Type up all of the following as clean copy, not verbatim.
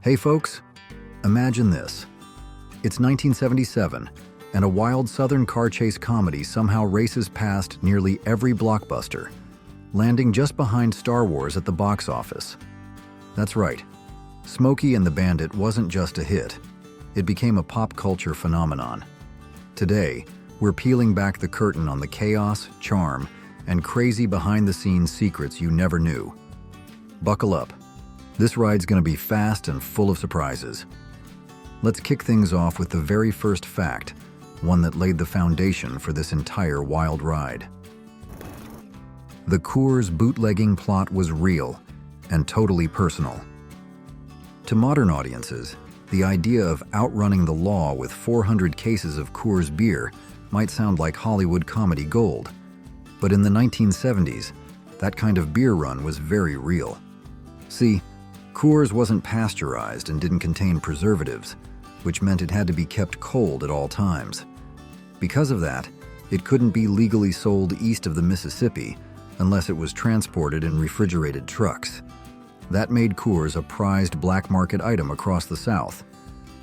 Hey folks, imagine this. It's 1977, and a wild southern car chase comedy somehow races past nearly every blockbuster, landing just behind Star Wars at the box office. That's right, Smokey and the Bandit wasn't just a hit, it became a pop culture phenomenon. Today, we're peeling back the curtain on the chaos, charm, and crazy behind-the-scenes secrets you never knew. Buckle up. This ride's gonna be fast and full of surprises. Let's kick things off with the very first fact, one that laid the foundation for this entire wild ride. The Coors bootlegging plot was real and totally personal. To modern audiences, the idea of outrunning the law with 400 cases of Coors beer might sound like Hollywood comedy gold. But in the 1970s, that kind of beer run was very real. See, Coors wasn't pasteurized and didn't contain preservatives, which meant it had to be kept cold at all times. Because of that, it couldn't be legally sold east of the Mississippi unless it was transported in refrigerated trucks. That made Coors a prized black market item across the South.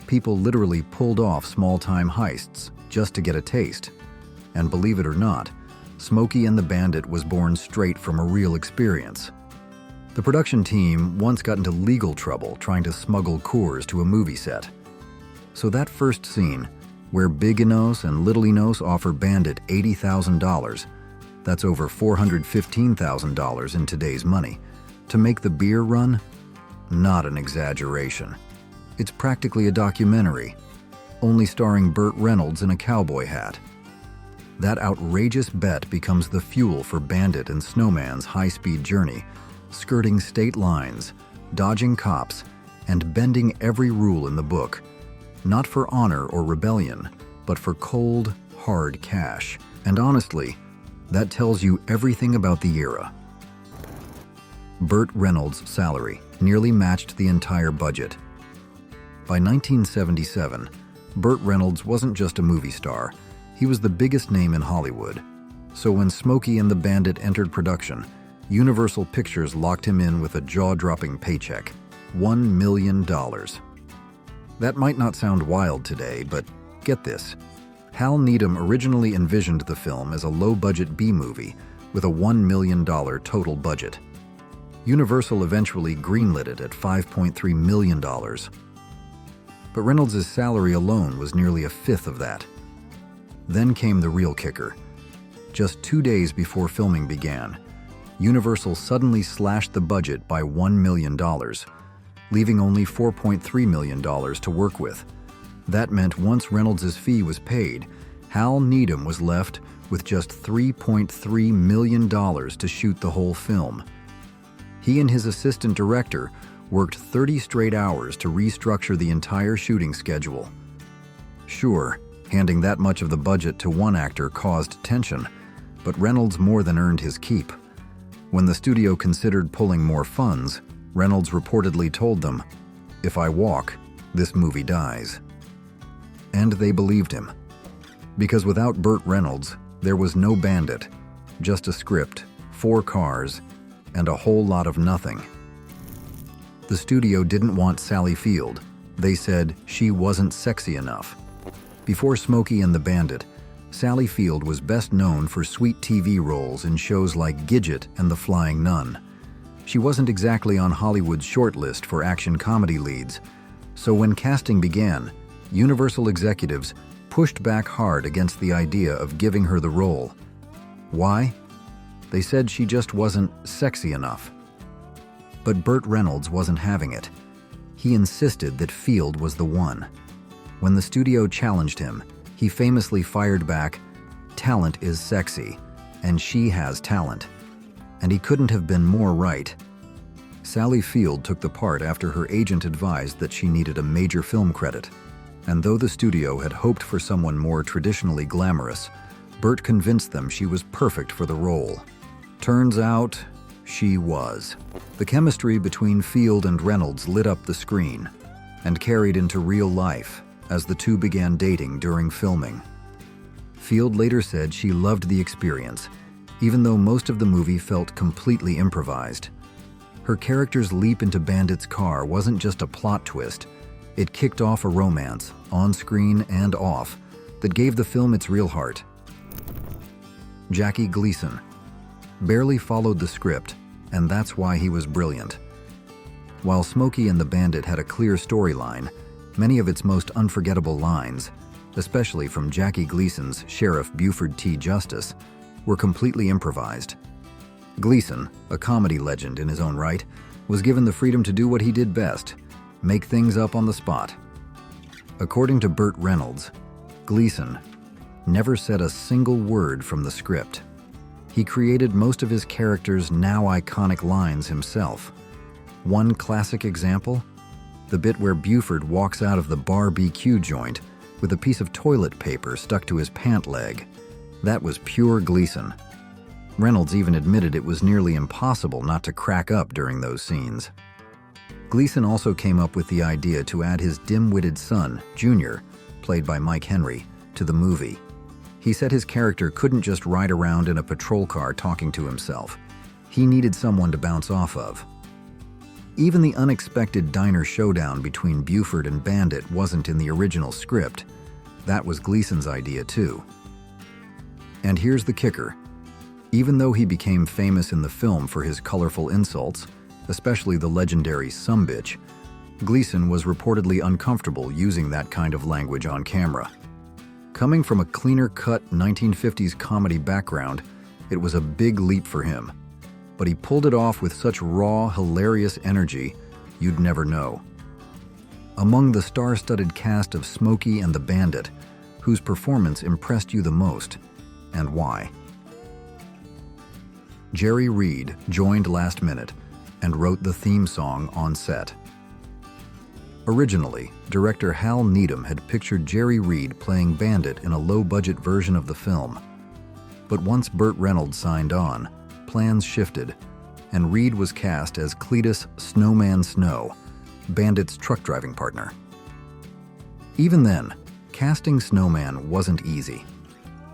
People literally pulled off small-time heists just to get a taste. And believe it or not, Smokey and the Bandit was born straight from a real experience. The production team once got into legal trouble trying to smuggle Coors to a movie set. So that first scene, where Big Enos and Little Enos offer Bandit $80,000, that's over $415,000 in today's money, to make the beer run? Not an exaggeration. It's practically a documentary, only starring Burt Reynolds in a cowboy hat. That outrageous bet becomes the fuel for Bandit and Snowman's high-speed journey, skirting state lines, dodging cops, and bending every rule in the book, not for honor or rebellion, but for cold, hard cash. And honestly, that tells you everything about the era. Burt Reynolds' salary nearly matched the entire budget. By 1977, Burt Reynolds wasn't just a movie star, he was the biggest name in Hollywood. So when Smokey and the Bandit entered production, Universal Pictures locked him in with a jaw-dropping paycheck, $1 million. That might not sound wild today, but get this. Hal Needham originally envisioned the film as a low-budget B-movie with a $1 million total budget. Universal eventually greenlit it at $5.3 million. But Reynolds' salary alone was nearly a fifth of that. Then came the real kicker. Just 2 days before filming began, Universal suddenly slashed the budget by $1 million, leaving only $4.3 million to work with. That meant once Reynolds' fee was paid, Hal Needham was left with just $3.3 million to shoot the whole film. He and his assistant director worked 30 straight hours to restructure the entire shooting schedule. Sure, handing that much of the budget to one actor caused tension, but Reynolds more than earned his keep. When the studio considered pulling more funds, Reynolds reportedly told them, "If I walk, this movie dies." And they believed him. Because without Burt Reynolds, there was no Bandit, just a script, 4 cars, and a whole lot of nothing. The studio didn't want Sally Field. They said she wasn't sexy enough. Before Smokey and the Bandit, Sally Field was best known for sweet TV roles in shows like Gidget and The Flying Nun. She wasn't exactly on Hollywood's shortlist for action comedy leads, so when casting began, Universal executives pushed back hard against the idea of giving her the role. Why? They said she just wasn't sexy enough. But Burt Reynolds wasn't having it. He insisted that Field was the one. When the studio challenged him, he famously fired back, "Talent is sexy, and she has talent." And he couldn't have been more right. Sally Field took the part after her agent advised that she needed a major film credit. And though the studio had hoped for someone more traditionally glamorous, Burt convinced them she was perfect for the role. Turns out, she was. The chemistry between Field and Reynolds lit up the screen and carried into real life as the two began dating during filming. Field later said she loved the experience, even though most of the movie felt completely improvised. Her character's leap into Bandit's car wasn't just a plot twist, it kicked off a romance, on screen and off, that gave the film its real heart. Jackie Gleason barely followed the script, and that's why he was brilliant. While Smokey and the Bandit had a clear storyline, many of its most unforgettable lines, especially from Jackie Gleason's Sheriff Buford T. Justice, were completely improvised. Gleason, a comedy legend in his own right, was given the freedom to do what he did best, make things up on the spot. According to Burt Reynolds, Gleason never said a single word from the script. He created most of his characters' now iconic lines himself. One classic example? The bit where Buford walks out of the barbecue joint with a piece of toilet paper stuck to his pant leg. That was pure Gleason. Reynolds even admitted it was nearly impossible not to crack up during those scenes. Gleason also came up with the idea to add his dim-witted son, Junior, played by Mike Henry, to the movie. He said his character couldn't just ride around in a patrol car talking to himself. He needed someone to bounce off of. Even the unexpected diner showdown between Buford and Bandit wasn't in the original script. That was Gleason's idea too. And here's the kicker. Even though he became famous in the film for his colorful insults, especially the legendary "sumbitch," Gleason was reportedly uncomfortable using that kind of language on camera. Coming from a cleaner-cut 1950s comedy background, it was a big leap for him. But he pulled it off with such raw, hilarious energy, you'd never know. Among the star-studded cast of Smokey and the Bandit, whose performance impressed you the most, and why? Jerry Reed joined last minute and wrote the theme song on set. Originally, director Hal Needham had pictured Jerry Reed playing Bandit in a low-budget version of the film. But once Burt Reynolds signed on, plans shifted, and Reed was cast as Cletus "Snowman" Snow, Bandit's truck driving partner. Even then, casting Snowman wasn't easy.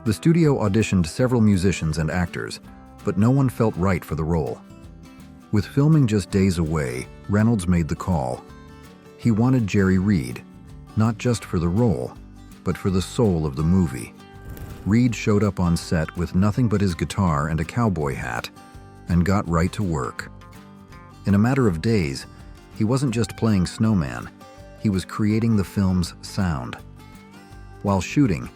The studio auditioned several musicians and actors, but no one felt right for the role. With filming just days away, Reynolds made the call. He wanted Jerry Reed, not just for the role, but for the soul of the movie. Reed showed up on set with nothing but his guitar and a cowboy hat, and got right to work. In a matter of days, he wasn't just playing Snowman, he was creating the film's sound. While shooting,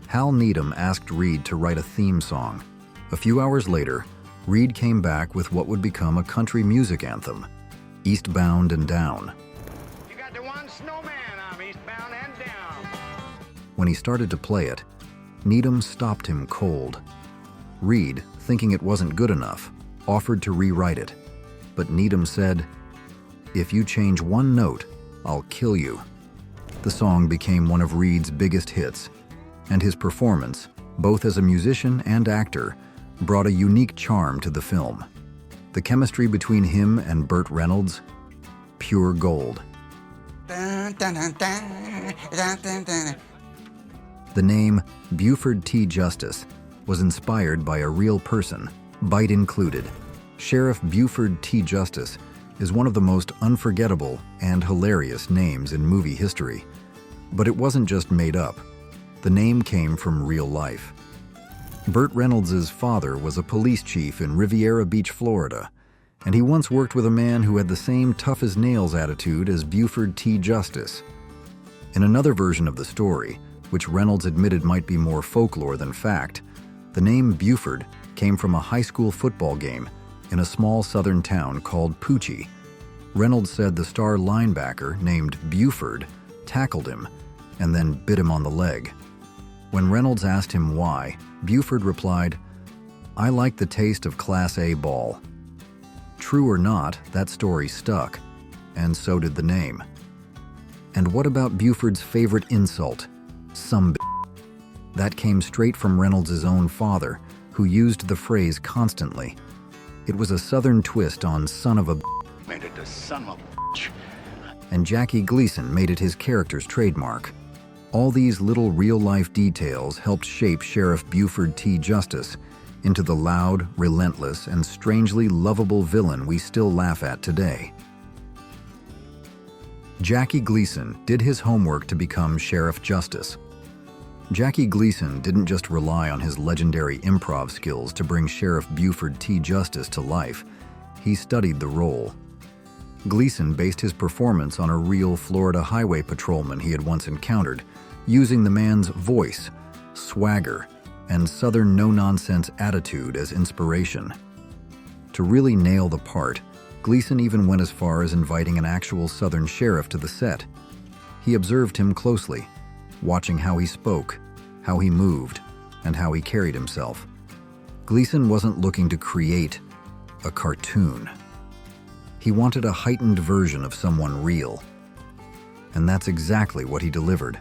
Hal Needham asked Reed to write a theme song. A few hours later, Reed came back with what would become a country music anthem, "Eastbound and Down." You got the one snowman, I'm eastbound and down. When he started to play it, Needham stopped him cold. Reed, thinking it wasn't good enough, offered to rewrite it, but Needham said, "If you change one note, I'll kill you." The song became one of Reed's biggest hits, and his performance, both as a musician and actor, brought a unique charm to the film. The chemistry between him and Burt Reynolds, pure gold. The name Buford T. Justice was inspired by a real person, bite included. Sheriff Buford T. Justice is one of the most unforgettable and hilarious names in movie history. But it wasn't just made up. The name came from real life. Burt Reynolds' father was a police chief in Riviera Beach, Florida, and he once worked with a man who had the same tough-as-nails attitude as Buford T. Justice. In another version of the story, which Reynolds admitted might be more folklore than fact, the name Buford came from a high school football game in a small southern town called Poochie. Reynolds said the star linebacker named Buford tackled him and then bit him on the leg. When Reynolds asked him why, Buford replied, "I like the taste of Class A ball." True or not, that story stuck, and so did the name. And what about Buford's favorite insult, "Some That came straight from Reynolds' own father, who used the phrase constantly. It was a southern twist on "son of a Made it the son of a bitch. and Jackie Gleason made it his character's trademark. All these little real-life details helped shape Sheriff Buford T. Justice into the loud, relentless, and strangely lovable villain we still laugh at today. Jackie Gleason did his homework to become Sheriff Justice. Jackie Gleason didn't just rely on his legendary improv skills to bring Sheriff Buford T. Justice to life, he studied the role. Gleason based his performance on a real Florida highway patrolman he had once encountered, using the man's voice, swagger, and southern no-nonsense attitude as inspiration. To really nail the part, Gleason even went as far as inviting an actual southern sheriff to the set. He observed him closely, watching how he spoke, how he moved, and how he carried himself. Gleason wasn't looking to create a cartoon. He wanted a heightened version of someone real. And that's exactly what he delivered.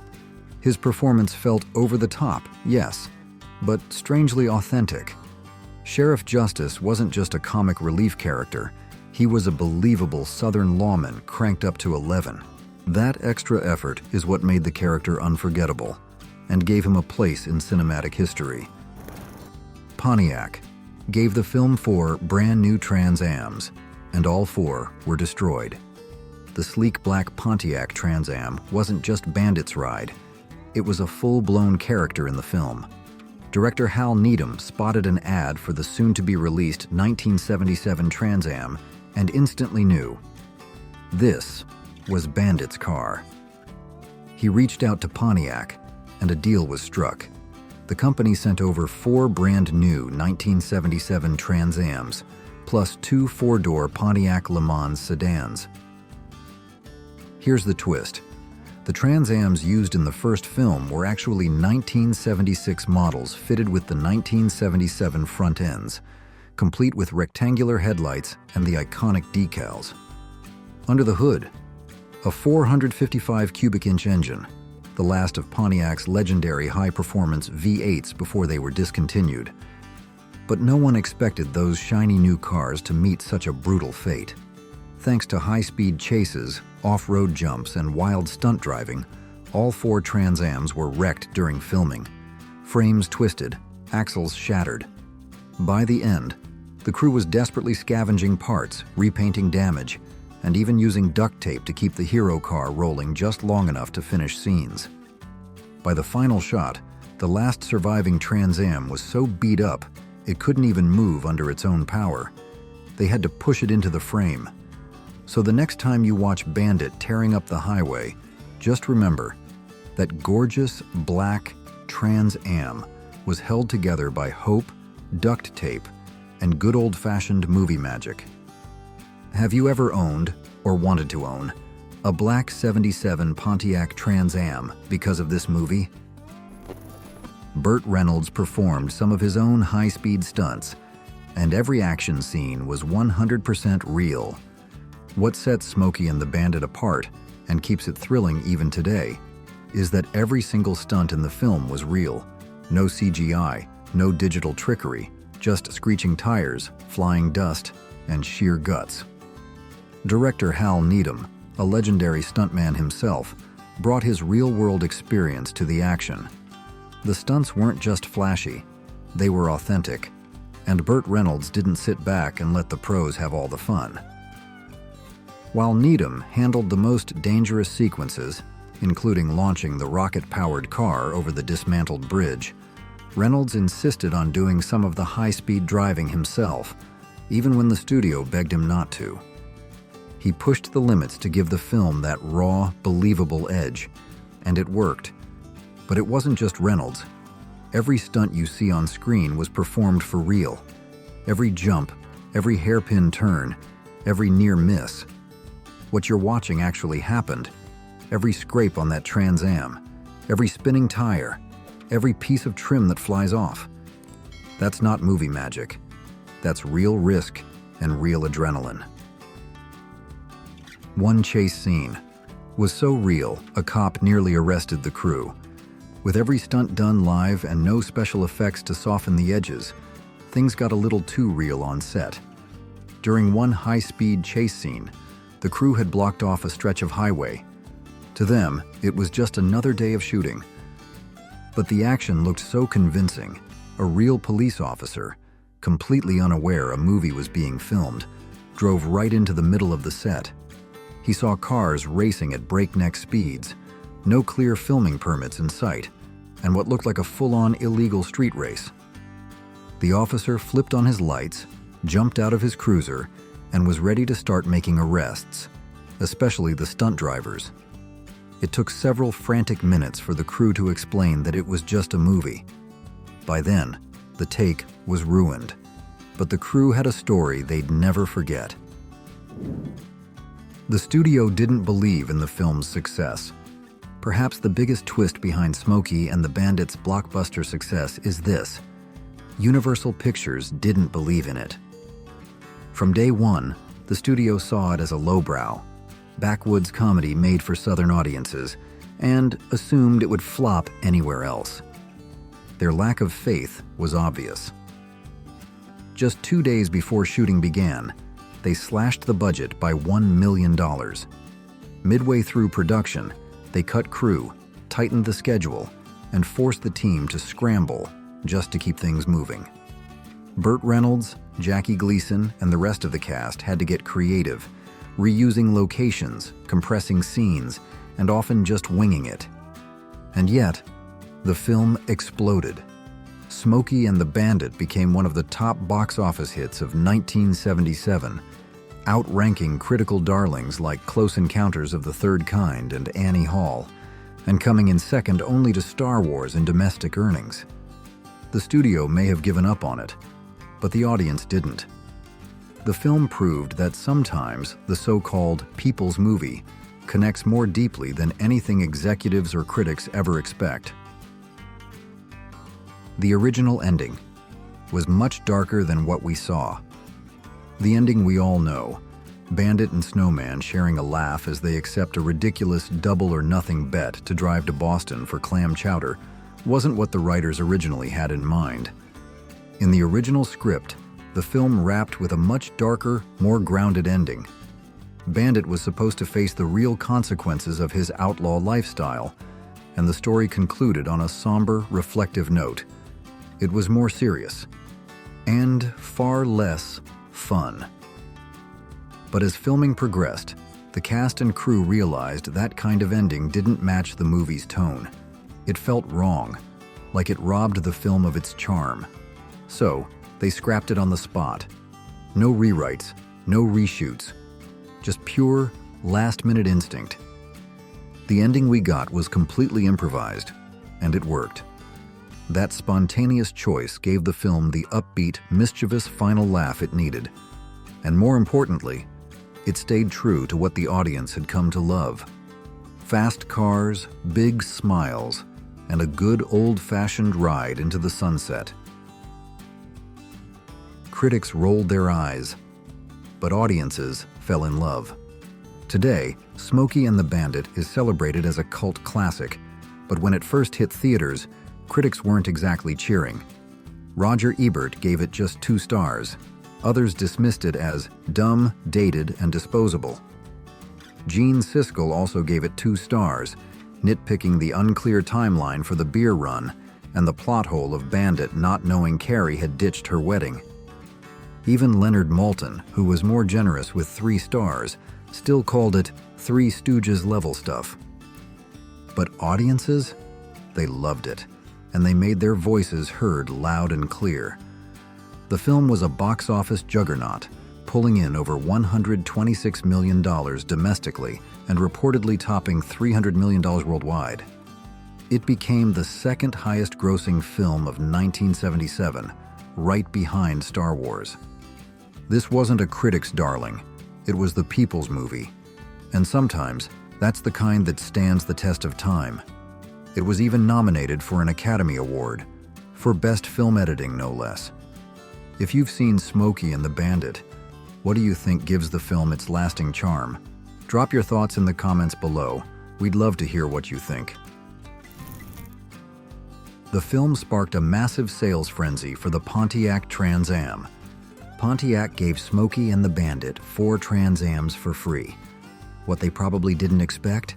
His performance felt over the top, yes, but strangely authentic. Sheriff Justice wasn't just a comic relief character, he was a believable Southern lawman cranked up to 11. That extra effort is what made the character unforgettable and gave him a place in cinematic history. Pontiac gave the film 4 brand new Trans Ams, and all 4 were destroyed. The sleek black Pontiac Trans Am wasn't just Bandit's ride, it was a full-blown character in the film. Director Hal Needham spotted an ad for the soon-to-be-released 1977 Trans Am and instantly knew this was Bandit's car. He reached out to Pontiac, and a deal was struck. The company sent over 4 brand new 1977 Trans Ams, plus 2 4-door Pontiac Le Mans sedans. Here's the twist. The Trans Ams used in the first film were actually 1976 models fitted with the 1977 front ends, complete with rectangular headlights and the iconic decals. Under the hood, a 455 cubic inch engine, the last of Pontiac's legendary high-performance V8s before they were discontinued. But no one expected those shiny new cars to meet such a brutal fate. Thanks to high-speed chases, off-road jumps, and wild stunt driving, all 4 Trans Ams were wrecked during filming. Frames twisted, axles shattered. By the end, the crew was desperately scavenging parts, repainting damage, and even using duct tape to keep the hero car rolling just long enough to finish scenes. By the final shot, the last surviving Trans Am was so beat up it couldn't even move under its own power. They had to push it into the frame. So the next time you watch Bandit tearing up the highway, just remember that gorgeous black Trans Am was held together by hope, duct tape, and good old-fashioned movie magic. Have you ever owned, or wanted to own, a black 77 Pontiac Trans Am because of this movie? Burt Reynolds performed some of his own high-speed stunts, and every action scene was 100% real. What sets Smokey and the Bandit apart, and keeps it thrilling even today, is that every single stunt in the film was real. No CGI, no digital trickery, just screeching tires, flying dust, and sheer guts. Director Hal Needham, a legendary stuntman himself, brought his real-world experience to the action. The stunts weren't just flashy, they were authentic, and Burt Reynolds didn't sit back and let the pros have all the fun. While Needham handled the most dangerous sequences, including launching the rocket-powered car over the dismantled bridge, Reynolds insisted on doing some of the high-speed driving himself, even when the studio begged him not to. He pushed the limits to give the film that raw, believable edge, and it worked. But it wasn't just Reynolds. Every stunt you see on screen was performed for real. Every jump, every hairpin turn, every near miss. What you're watching actually happened. Every scrape on that Trans Am, every spinning tire, every piece of trim that flies off. That's not movie magic. That's real risk and real adrenaline. One chase scene was so real, a cop nearly arrested the crew. With every stunt done live and no special effects to soften the edges, things got a little too real on set. During one high-speed chase scene, the crew had blocked off a stretch of highway. To them, it was just another day of shooting. But the action looked so convincing. A real police officer, completely unaware a movie was being filmed, drove right into the middle of the set. He saw cars racing at breakneck speeds, no clear filming permits in sight, and what looked like a full-on illegal street race. The officer flipped on his lights, jumped out of his cruiser, and was ready to start making arrests, especially the stunt drivers. It took several frantic minutes for the crew to explain that it was just a movie. By then, the take was ruined, but the crew had a story they'd never forget. The studio didn't believe in the film's success. Perhaps the biggest twist behind Smokey and the Bandit's blockbuster success is this: Universal Pictures didn't believe in it. From day one, the studio saw it as a lowbrow, backwoods comedy made for Southern audiences, and assumed it would flop anywhere else. Their lack of faith was obvious. Just 2 days before shooting began, they slashed the budget by $1 million. Midway through production, they cut crew, tightened the schedule, and forced the team to scramble just to keep things moving. Burt Reynolds, Jackie Gleason, and the rest of the cast had to get creative, reusing locations, compressing scenes, and often just winging it. And yet, the film exploded. Smokey and the Bandit became one of the top box office hits of 1977, outranking critical darlings like Close Encounters of the Third Kind and Annie Hall, and coming in second only to Star Wars in domestic earnings. The studio may have given up on it, but the audience didn't. The film proved that sometimes the so-called people's movie connects more deeply than anything executives or critics ever expect. The original ending was much darker than what we saw. The ending we all know, Bandit and Snowman sharing a laugh as they accept a ridiculous double or nothing bet to drive to Boston for clam chowder, wasn't what the writers originally had in mind. In the original script, the film wrapped with a much darker, more grounded ending. Bandit was supposed to face the real consequences of his outlaw lifestyle, and the story concluded on a somber, reflective note. It was more serious, and far less fun. But as filming progressed, the cast and crew realized that kind of ending didn't match the movie's tone. It felt wrong, like it robbed the film of its charm. So, they scrapped it on the spot. No rewrites, no reshoots, just pure, last-minute instinct. The ending we got was completely improvised, and it worked. That spontaneous choice gave the film the upbeat, mischievous final laugh it needed. And more importantly, it stayed true to what the audience had come to love. Fast cars, big smiles, and a good old-fashioned ride into the sunset. Critics rolled their eyes, but audiences fell in love. Today, Smokey and the Bandit is celebrated as a cult classic, but when it first hit theaters, critics weren't exactly cheering. Roger Ebert gave it just 2 stars. Others dismissed it as dumb, dated, and disposable. Gene Siskel also gave it 2 stars, nitpicking the unclear timeline for the beer run and the plot hole of Bandit not knowing Carrie had ditched her wedding. Even Leonard Maltin, who was more generous with 3 stars, still called it Three Stooges level stuff. But audiences? They loved it, and they made their voices heard loud and clear. The film was a box office juggernaut, pulling in over $126 million domestically and reportedly topping $300 million worldwide. It became the second highest grossing film of 1977, right behind Star Wars. This wasn't a critic's darling, it was the people's movie. And sometimes, that's the kind that stands the test of time. It was even nominated for an Academy Award, for Best Film Editing no less. If you've seen Smokey and the Bandit, what do you think gives the film its lasting charm? Drop your thoughts in the comments below. We'd love to hear what you think. The film sparked a massive sales frenzy for the Pontiac Trans Am. Pontiac gave Smokey and the Bandit 4 Trans Ams for free. What they probably didn't expect?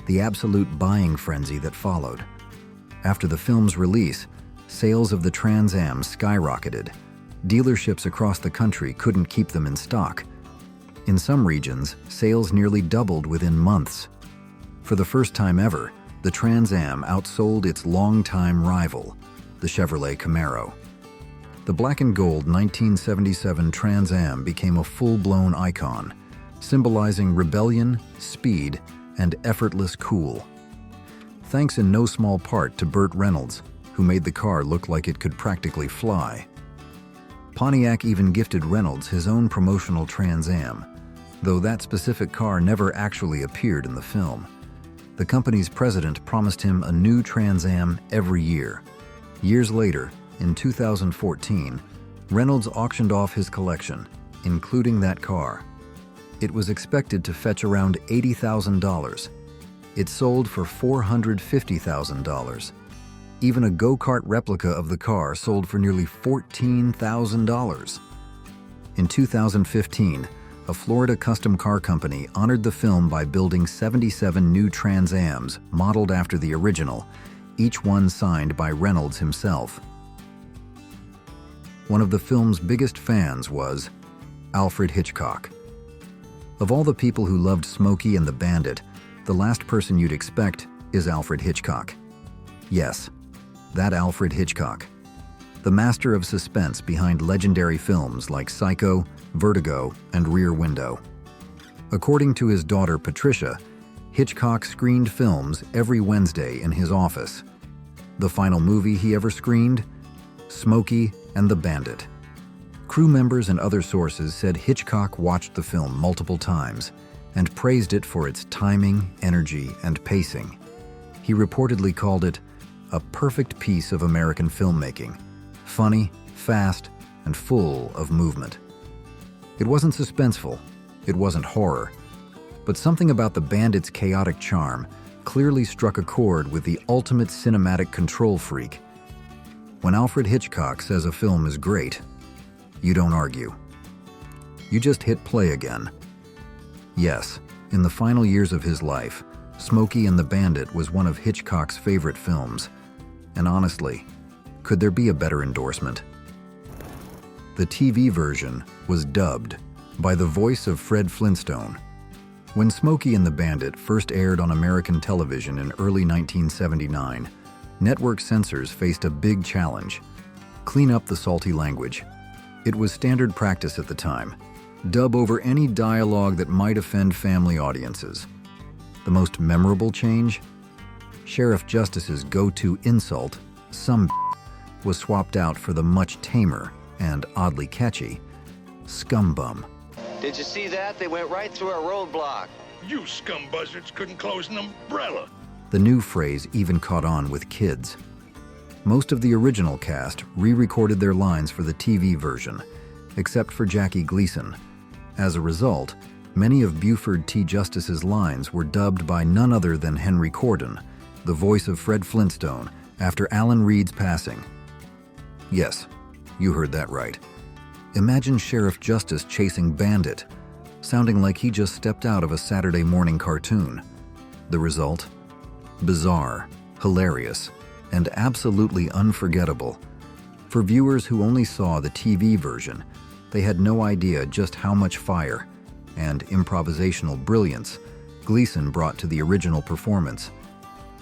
The absolute buying frenzy that followed. After the film's release, sales of the Trans Am skyrocketed. Dealerships across the country couldn't keep them in stock. In some regions, sales nearly doubled within months. For the first time ever, the Trans Am outsold its longtime rival, the Chevrolet Camaro. The black and gold 1977 Trans Am became a full-blown icon, symbolizing rebellion, speed, and effortless cool. Thanks in no small part to Burt Reynolds, who made the car look like it could practically fly. Pontiac even gifted Reynolds his own promotional Trans Am, though that specific car never actually appeared in the film. The company's president promised him a new Trans Am every year. Years later, in 2014, Reynolds auctioned off his collection, including that car. It was expected to fetch around $80,000. It sold for $450,000. Even a go-kart replica of the car sold for nearly $14,000. In 2015, a Florida custom car company honored the film by building 77 new Trans Ams modeled after the original, each one signed by Reynolds himself. One of the film's biggest fans was Alfred Hitchcock. Of all the people who loved Smokey and the Bandit, the last person you'd expect is Alfred Hitchcock. Yes, that Alfred Hitchcock, the master of suspense behind legendary films like Psycho, Vertigo, and Rear Window. According to his daughter Patricia, Hitchcock screened films every Wednesday in his office. The final movie he ever screened? Smokey and the Bandit. Crew members and other sources said Hitchcock watched the film multiple times and praised it for its timing, energy, and pacing. He reportedly called it a perfect piece of American filmmaking, funny, fast, and full of movement. It wasn't suspenseful, it wasn't horror, but something about the Bandit's chaotic charm clearly struck a chord with the ultimate cinematic control freak. When Alfred Hitchcock says a film is great, you don't argue. You just hit play again. Yes, in the final years of his life, Smokey and the Bandit was one of Hitchcock's favorite films. And honestly, could there be a better endorsement? The TV version was dubbed by the voice of Fred Flintstone. When Smokey and the Bandit first aired on American television in early 1979, network censors faced a big challenge: clean up the salty language. It was standard practice at the time. Dub over any dialogue that might offend family audiences. The most memorable change? Sheriff Justice's go-to insult, some was swapped out for the much tamer and oddly catchy scumbum. Did you see that? They went right through our roadblock. You scumbuzzards couldn't close an umbrella. The new phrase even caught on with kids. Most of the original cast re-recorded their lines for the TV version, except for Jackie Gleason. As a result, many of Buford T. Justice's lines were dubbed by none other than Henry Corden, the voice of Fred Flintstone, after Alan Reed's passing. Yes, you heard that right. Imagine Sheriff Justice chasing Bandit, sounding like he just stepped out of a Saturday morning cartoon. The result? Bizarre, hilarious, and absolutely unforgettable. For viewers who only saw the TV version, they had no idea just how much fire and improvisational brilliance Gleason brought to the original performance.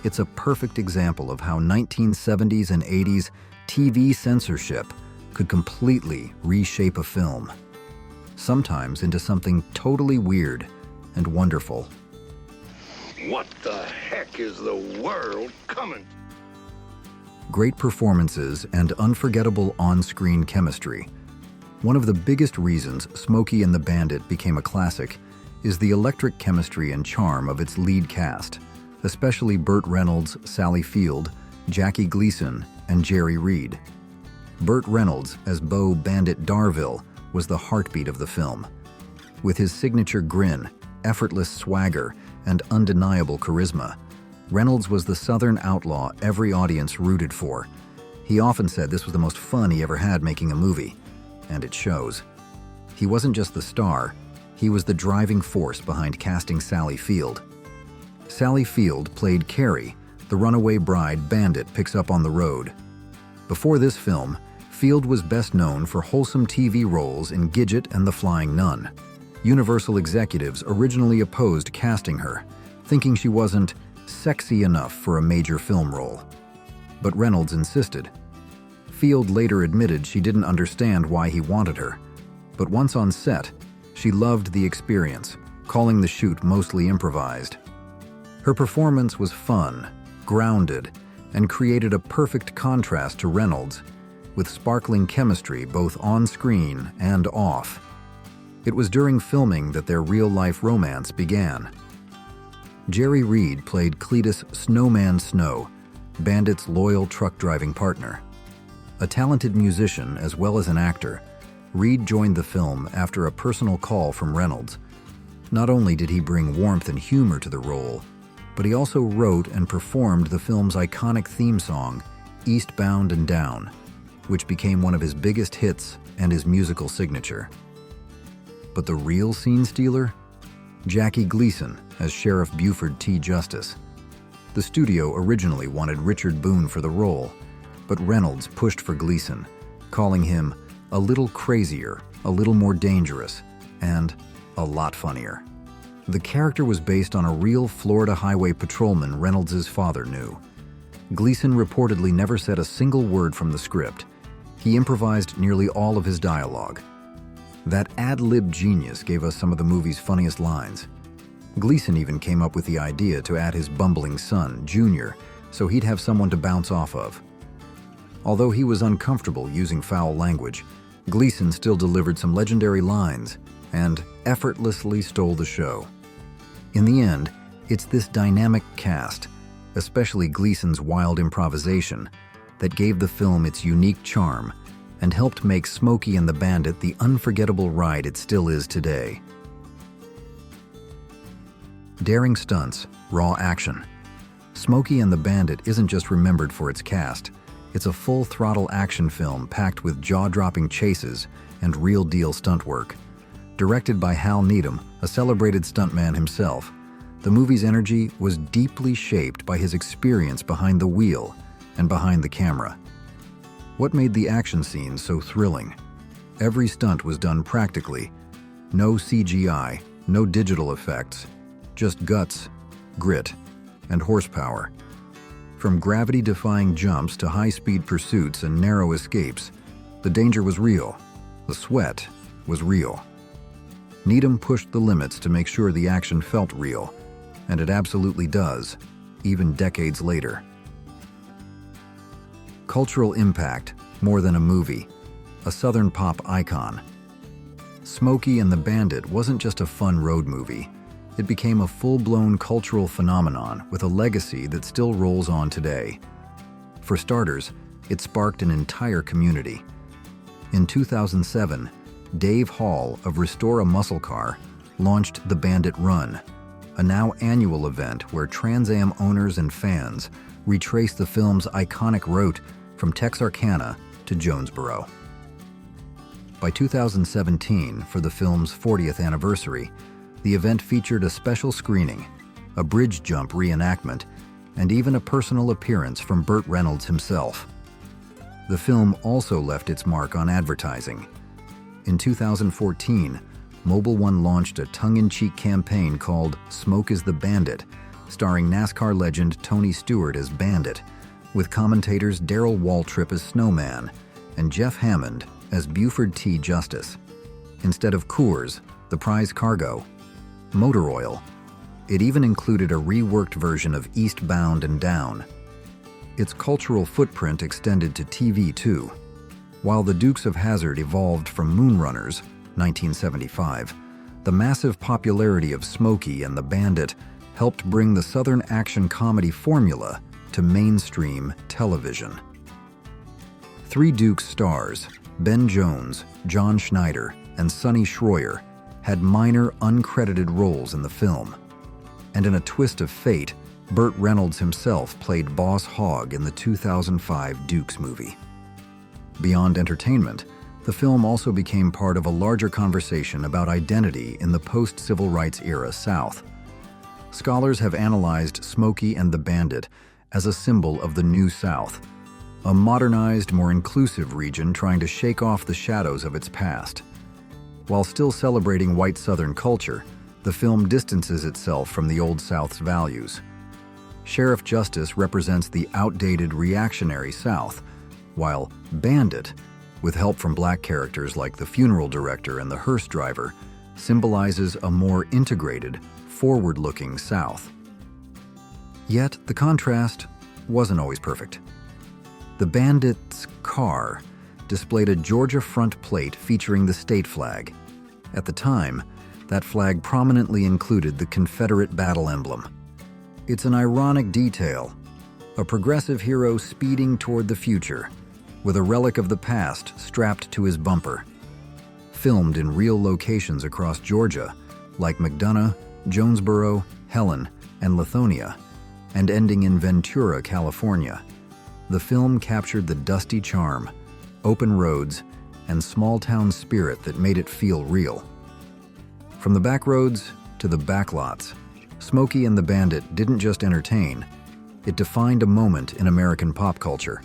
It's a perfect example of how 1970s and 80s TV censorship could completely reshape a film, sometimes into something totally weird and wonderful. What the heck is the world coming? Great performances and unforgettable on-screen chemistry. One of the biggest reasons Smokey and the Bandit became a classic is the electric chemistry and charm of its lead cast, especially Burt Reynolds, Sally Field, Jackie Gleason, and Jerry Reed. Burt Reynolds as Beau Bandit Darville was the heartbeat of the film. With his signature grin, effortless swagger, and undeniable charisma, Reynolds was the Southern outlaw every audience rooted for. He often said this was the most fun he ever had making a movie, and it shows. He wasn't just the star, he was the driving force behind casting Sally Field. Sally Field played Carrie, the runaway bride Bandit picks up on the road. Before this film, Field was best known for wholesome TV roles in Gidget and The Flying Nun. Universal executives originally opposed casting her, thinking she wasn't sexy enough for a major film role. But Reynolds insisted. Field later admitted she didn't understand why he wanted her, but once on set, she loved the experience, calling the shoot mostly improvised. Her performance was fun, grounded, and created a perfect contrast to Reynolds, with sparkling chemistry both on screen and off. It was during filming that their real-life romance began. Jerry Reed played Cletus "Snowman" Snow, Bandit's loyal truck-driving partner. A talented musician as well as an actor, Reed joined the film after a personal call from Reynolds. Not only did he bring warmth and humor to the role, but he also wrote and performed the film's iconic theme song, Eastbound and Down, which became one of his biggest hits and his musical signature. But the real scene stealer? Jackie Gleason as Sheriff Buford T. Justice. The studio originally wanted Richard Boone for the role, but Reynolds pushed for Gleason, calling him a little crazier, a little more dangerous, and a lot funnier. The character was based on a real Florida highway patrolman Reynolds' father knew. Gleason reportedly never said a single word from the script. He improvised nearly all of his dialogue. That ad-lib genius gave us some of the movie's funniest lines. Gleason even came up with the idea to add his bumbling son, Junior, so he'd have someone to bounce off of. Although he was uncomfortable using foul language, Gleason still delivered some legendary lines and effortlessly stole the show. In the end, it's this dynamic cast, especially Gleason's wild improvisation, that gave the film its unique charm and helped make Smokey and the Bandit the unforgettable ride it still is today. Daring stunts, raw action. Smokey and the Bandit isn't just remembered for its cast. It's a full-throttle action film packed with jaw-dropping chases and real-deal stunt work. Directed by Hal Needham, a celebrated stuntman himself, the movie's energy was deeply shaped by his experience behind the wheel and behind the camera. What made the action scenes so thrilling? Every stunt was done practically. No CGI, no digital effects, just guts, grit, and horsepower. From gravity-defying jumps to high-speed pursuits and narrow escapes, the danger was real. The sweat was real. Needham pushed the limits to make sure the action felt real, and it absolutely does, even decades later. Cultural impact, more than a movie, a Southern pop icon. Smokey and the Bandit wasn't just a fun road movie. It became a full-blown cultural phenomenon with a legacy that still rolls on today. For starters, it sparked an entire community. In 2007, Dave Hall of Restore a Muscle Car launched the Bandit Run, a now annual event where Trans Am owners and fans retrace the film's iconic route from Texarkana to Jonesboro. By 2017, for the film's 40th anniversary, the event featured a special screening, a bridge jump reenactment, and even a personal appearance from Burt Reynolds himself. The film also left its mark on advertising. In 2014, Mobil 1 launched a tongue-in-cheek campaign called Smoke is the Bandit, starring NASCAR legend Tony Stewart as Bandit, with commentators Darrell Waltrip as Snowman and Jeff Hammond as Buford T. Justice. Instead of Coors, the prize cargo, motor oil. It even included a reworked version of Eastbound and Down. Its cultural footprint extended to TV too. While the Dukes of Hazzard evolved from Moonrunners, 1975, the massive popularity of Smokey and the Bandit helped bring the Southern action comedy formula to mainstream television. Three Dukes stars, Ben Jones, John Schneider, and Sonny Schroyer, had minor uncredited roles in the film. And in a twist of fate, Burt Reynolds himself played Boss Hogg in the 2005 Dukes movie. Beyond entertainment, the film also became part of a larger conversation about identity in the post-civil rights era South. Scholars have analyzed Smokey and the Bandit as a symbol of the New South, a modernized, more inclusive region trying to shake off the shadows of its past. While still celebrating white Southern culture, the film distances itself from the Old South's values. Sheriff Justice represents the outdated, reactionary South, while Bandit, with help from black characters like the funeral director and the hearse driver, symbolizes a more integrated, forward-looking South. Yet, the contrast wasn't always perfect. The Bandit's car displayed a Georgia front plate featuring the state flag. At the time, that flag prominently included the Confederate battle emblem. It's an ironic detail, a progressive hero speeding toward the future, with a relic of the past strapped to his bumper. Filmed in real locations across Georgia, like McDonough, Jonesboro, Helen, and Lithonia, and ending in Ventura, California, the film captured the dusty charm, open roads, and small-town spirit that made it feel real. From the back roads to the backlots, Smokey and the Bandit didn't just entertain, it defined a moment in American pop culture.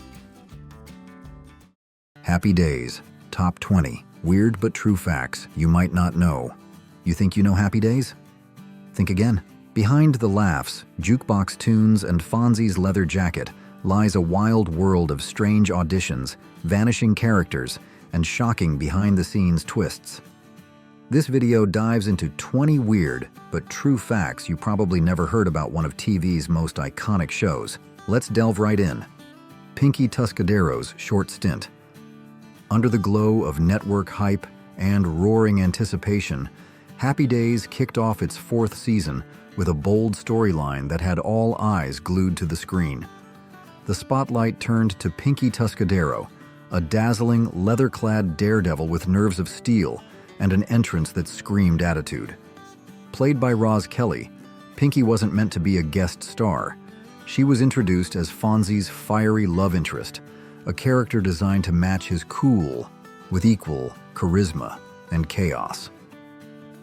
Happy Days, Top 20 Weird but True Facts You Might Not Know. You think you know Happy Days? Think again. Behind the laughs, jukebox tunes, and Fonzie's leather jacket lies a wild world of strange auditions, vanishing characters, and shocking behind-the-scenes twists. This video dives into 20 weird but true facts you probably never heard about one of TV's most iconic shows. Let's delve right in. Pinky Tuscadero's short stint. Under the glow of network hype and roaring anticipation, Happy Days kicked off its 4th season with a bold storyline that had all eyes glued to the screen. The spotlight turned to Pinky Tuscadero, a dazzling, leather-clad daredevil with nerves of steel and an entrance that screamed attitude. Played by Roz Kelly, Pinky wasn't meant to be a guest star. She was introduced as Fonzie's fiery love interest, a character designed to match his cool with equal charisma and chaos.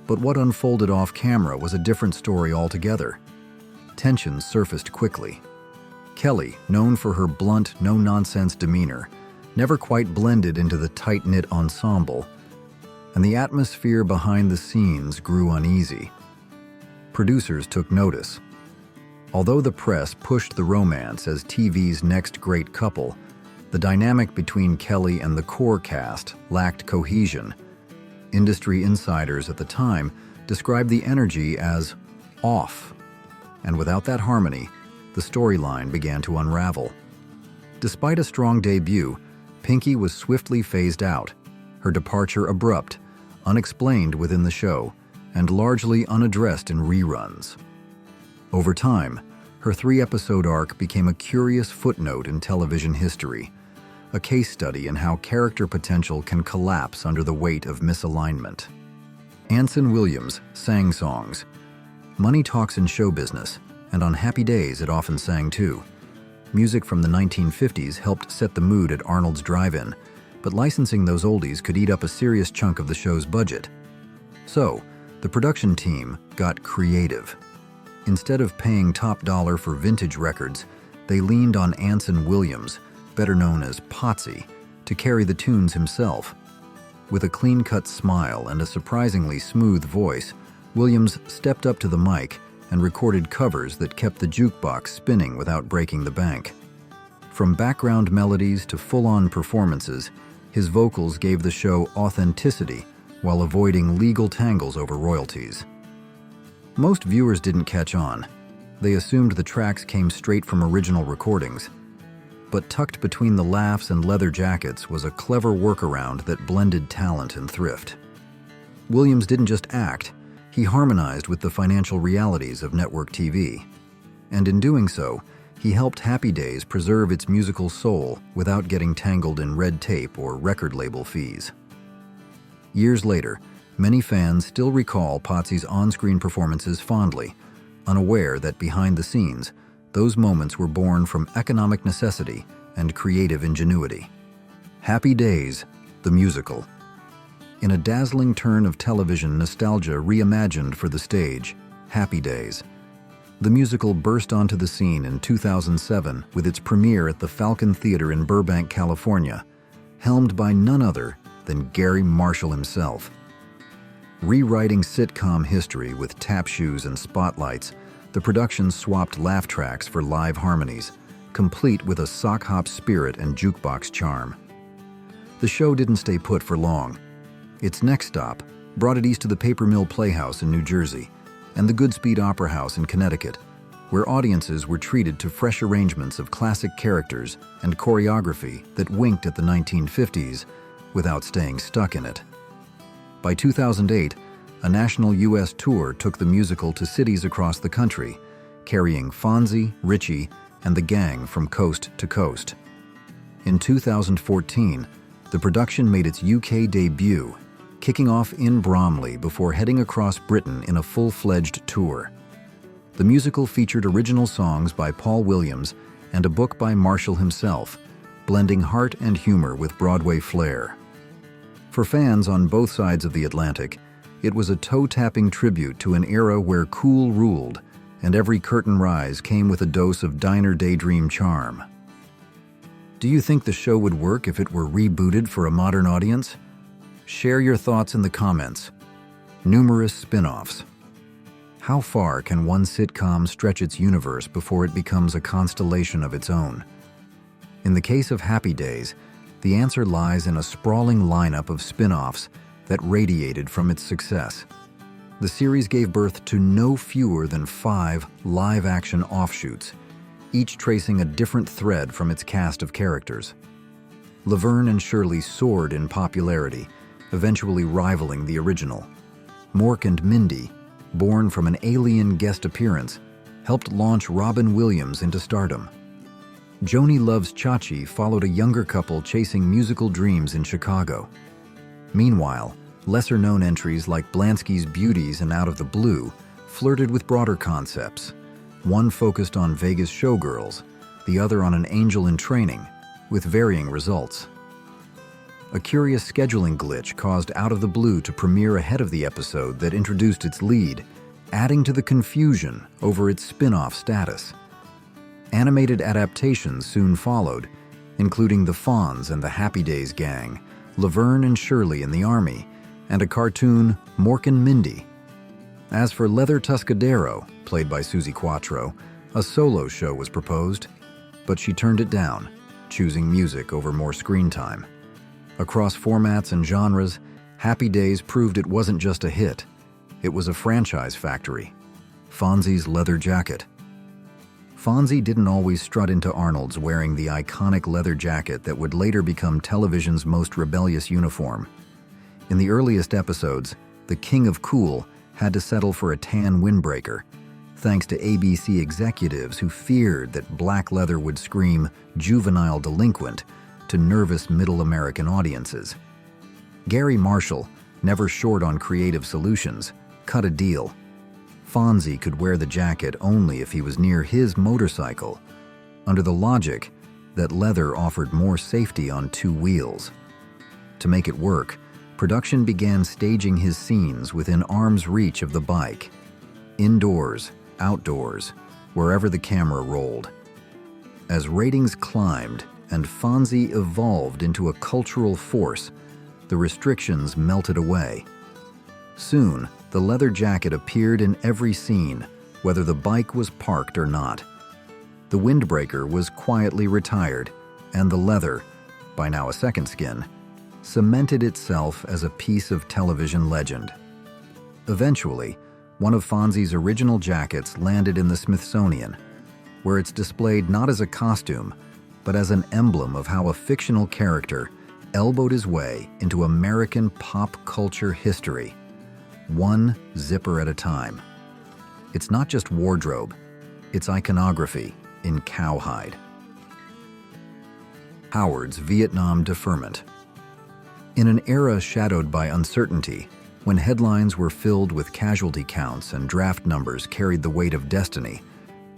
But what unfolded off-camera was a different story altogether. Tensions surfaced quickly. Kelly, known for her blunt, no-nonsense demeanor, never quite blended into the tight-knit ensemble, and the atmosphere behind the scenes grew uneasy. Producers took notice. Although the press pushed the romance as TV's next great couple, the dynamic between Kelly and the core cast lacked cohesion. Industry insiders at the time described the energy as off, and without that harmony, the storyline began to unravel. Despite a strong debut, Pinky was swiftly phased out, her departure abrupt, unexplained within the show, and largely unaddressed in reruns. Over time, her 3-episode arc became a curious footnote in television history, a case study in how character potential can collapse under the weight of misalignment. Anson Williams sang songs. Money talks in show business, and on Happy Days it often sang too. Music from the 1950s helped set the mood at Arnold's Drive-In, but licensing those oldies could eat up a serious chunk of the show's budget. So, the production team got creative. Instead of paying top dollar for vintage records, they leaned on Anson Williams, better known as Potsy, to carry the tunes himself. With a clean-cut smile and a surprisingly smooth voice, Williams stepped up to the mic and recorded covers that kept the jukebox spinning without breaking the bank. From background melodies to full-on performances, his vocals gave the show authenticity while avoiding legal tangles over royalties. Most viewers didn't catch on. They assumed the tracks came straight from original recordings. But tucked between the laughs and leather jackets was a clever workaround that blended talent and thrift. Williams didn't just act, he harmonized with the financial realities of network TV. And in doing so, he helped Happy Days preserve its musical soul without getting tangled in red tape or record label fees. Years later, many fans still recall Potsy's on-screen performances fondly, unaware that behind the scenes, those moments were born from economic necessity and creative ingenuity. Happy Days, the musical. In a dazzling turn of television nostalgia reimagined for the stage, Happy Days. The musical burst onto the scene in 2007 with its premiere at the Falcon Theater in Burbank, California, helmed by none other than Gary Marshall himself. Rewriting sitcom history with tap shoes and spotlights, the production swapped laugh tracks for live harmonies, complete with a sock-hop spirit and jukebox charm. The show didn't stay put for long. Its next stop brought it east to the Paper Mill Playhouse in New Jersey and the Goodspeed Opera House in Connecticut, where audiences were treated to fresh arrangements of classic characters and choreography that winked at the 1950s without staying stuck in it. By 2008, a national U.S. tour took the musical to cities across the country, carrying Fonzie, Richie, and the gang from coast to coast. In 2014, the production made its UK debut, kicking off in Bromley before heading across Britain in a full-fledged tour. The musical featured original songs by Paul Williams and a book by Marshall himself, blending heart and humor with Broadway flair. For fans on both sides of the Atlantic, it was a toe-tapping tribute to an era where cool ruled, and every curtain rise came with a dose of diner daydream charm. Do you think the show would work if it were rebooted for a modern audience? Share your thoughts in the comments. Numerous spin-offs. How far can one sitcom stretch its universe before it becomes a constellation of its own? In the case of Happy Days, the answer lies in a sprawling lineup of spin-offs that radiated from its success. The series gave birth to no fewer than 5 live-action offshoots, each tracing a different thread from its cast of characters. Laverne and Shirley soared in popularity, eventually rivaling the original. Mork and Mindy, born from an alien guest appearance, helped launch Robin Williams into stardom. Joni Loves Chachi followed a younger couple chasing musical dreams in Chicago. Meanwhile, lesser-known entries like Blansky's Beauties and Out of the Blue flirted with broader concepts. One focused on Vegas showgirls, the other on an angel in training, with varying results. A curious scheduling glitch caused Out of the Blue to premiere ahead of the episode that introduced its lead, adding to the confusion over its spin-off status. Animated adaptations soon followed, including The Fonz and the Happy Days gang, Laverne and Shirley in the Army, and a cartoon, Mork and Mindy. As for Leather Tuscadero, played by Susie Quattro, a solo show was proposed, but she turned it down, choosing music over more screen time. Across formats and genres, Happy Days proved it wasn't just a hit. It was a franchise factory. Fonzie's leather jacket. Fonzie didn't always strut into Arnold's wearing the iconic leather jacket that would later become television's most rebellious uniform. In the earliest episodes, the King of Cool had to settle for a tan windbreaker, thanks to ABC executives who feared that black leather would scream juvenile delinquent to nervous middle American audiences. Gary Marshall, never short on creative solutions, cut a deal. Fonzie could wear the jacket only if he was near his motorcycle, under the logic that leather offered more safety on 2 wheels. To make it work, production began staging his scenes within arm's reach of the bike, indoors, outdoors, wherever the camera rolled. As ratings climbed and Fonzie evolved into a cultural force, the restrictions melted away. Soon, the leather jacket appeared in every scene, whether the bike was parked or not. The windbreaker was quietly retired, and the leather, by now a second skin, cemented itself as a piece of television legend. Eventually, one of Fonzie's original jackets landed in the Smithsonian, where it's displayed not as a costume, but as an emblem of how a fictional character elbowed his way into American pop culture history, one zipper at a time. It's not just wardrobe, it's iconography in cowhide. Howard's Vietnam deferment. In an era shadowed by uncertainty, when headlines were filled with casualty counts and draft numbers carried the weight of destiny,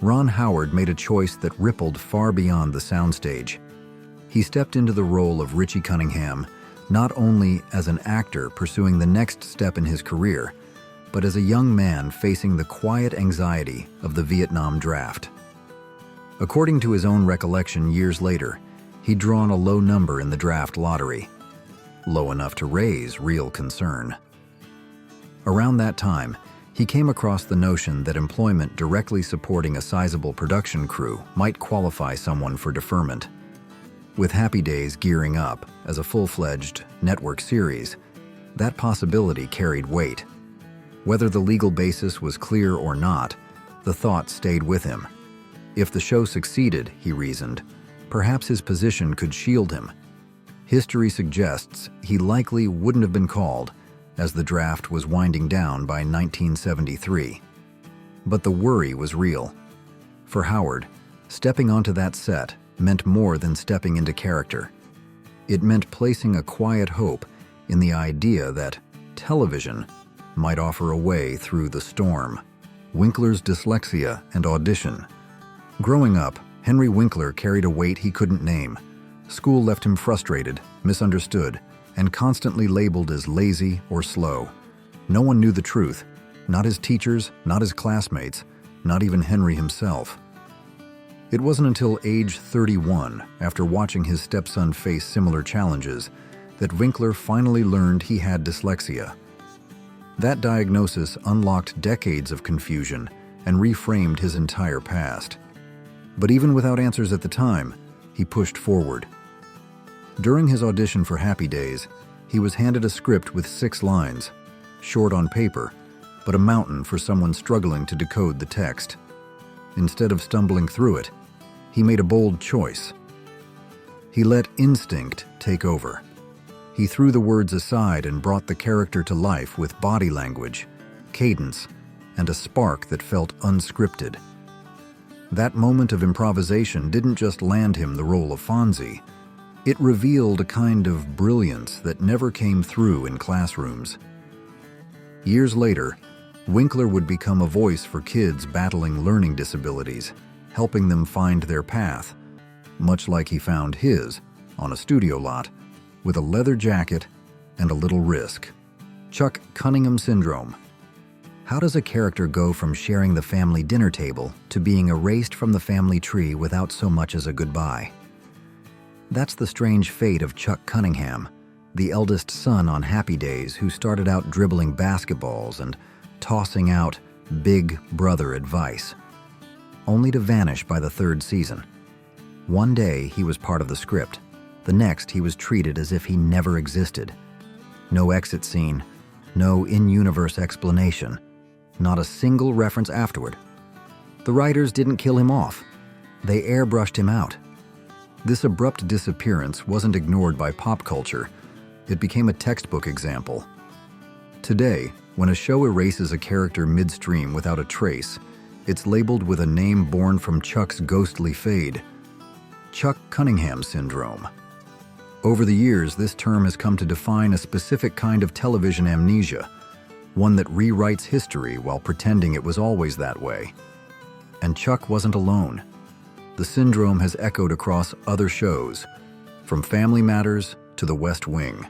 Ron Howard made a choice that rippled far beyond the soundstage. He stepped into the role of Richie Cunningham, not only as an actor pursuing the next step in his career, but as a young man facing the quiet anxiety of the Vietnam draft. According to his own recollection years later, he'd drawn a low number in the draft lottery, low enough to raise real concern. Around that time, he came across the notion that employment directly supporting a sizable production crew might qualify someone for deferment. With Happy Days gearing up as a full-fledged network series, that possibility carried weight. Whether the legal basis was clear or not, the thought stayed with him. If the show succeeded, he reasoned, perhaps his position could shield him. History suggests he likely wouldn't have been called, as the draft was winding down by 1973. But the worry was real. For Howard, stepping onto that set meant more than stepping into character. It meant placing a quiet hope in the idea that television might offer a way through the storm. Winkler's dyslexia and audition. Growing up, Henry Winkler carried a weight he couldn't name. School left him frustrated, misunderstood, and constantly labeled as lazy or slow. No one knew the truth, not his teachers, not his classmates, not even Henry himself. It wasn't until age 31, after watching his stepson face similar challenges, that Winkler finally learned he had dyslexia. That diagnosis unlocked decades of confusion and reframed his entire past. But even without answers at the time, he pushed forward. During his audition for Happy Days, he was handed a script with 6 lines, short on paper, but a mountain for someone struggling to decode the text. Instead of stumbling through it, he made a bold choice. He let instinct take over. He threw the words aside and brought the character to life with body language, cadence, and a spark that felt unscripted. That moment of improvisation didn't just land him the role of Fonzie. It revealed a kind of brilliance that never came through in classrooms. Years later, Winkler would become a voice for kids battling learning disabilities, helping them find their path, much like he found his on a studio lot, with a leather jacket and a little risk. Chuck Cunningham syndrome. How does a character go from sharing the family dinner table to being erased from the family tree without so much as a goodbye? That's the strange fate of Chuck Cunningham, the eldest son on Happy Days who started out dribbling basketballs and tossing out big brother advice, only to vanish by the 3rd season. One day he was part of the script. The next he was treated as if he never existed. No exit scene, no in-universe explanation, not a single reference afterward. The writers didn't kill him off. They airbrushed him out. This abrupt disappearance wasn't ignored by pop culture. It became a textbook example. Today, when a show erases a character midstream without a trace, it's labeled with a name born from Chuck's ghostly fade: Chuck Cunningham syndrome. Over the years, this term has come to define a specific kind of television amnesia, one that rewrites history while pretending it was always that way. And Chuck wasn't alone. The syndrome has echoed across other shows, from Family Matters to The West Wing.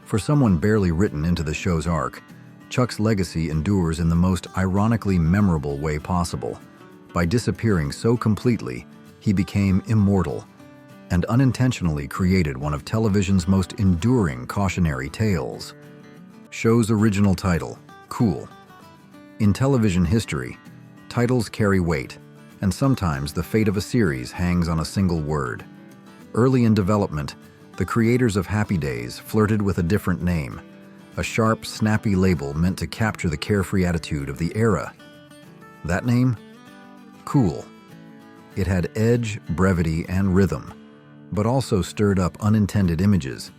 For someone barely written into the show's arc, Chuck's legacy endures in the most ironically memorable way possible. By disappearing so completely, he became immortal and unintentionally created one of television's most enduring cautionary tales. Show's original title, Cool. In television history, titles carry weight, and sometimes the fate of a series hangs on a single word. Early in development, the creators of Happy Days flirted with a different name, a sharp, snappy label meant to capture the carefree attitude of the era. That name? Cool. It had edge, brevity, and rhythm, but also stirred up unintended images.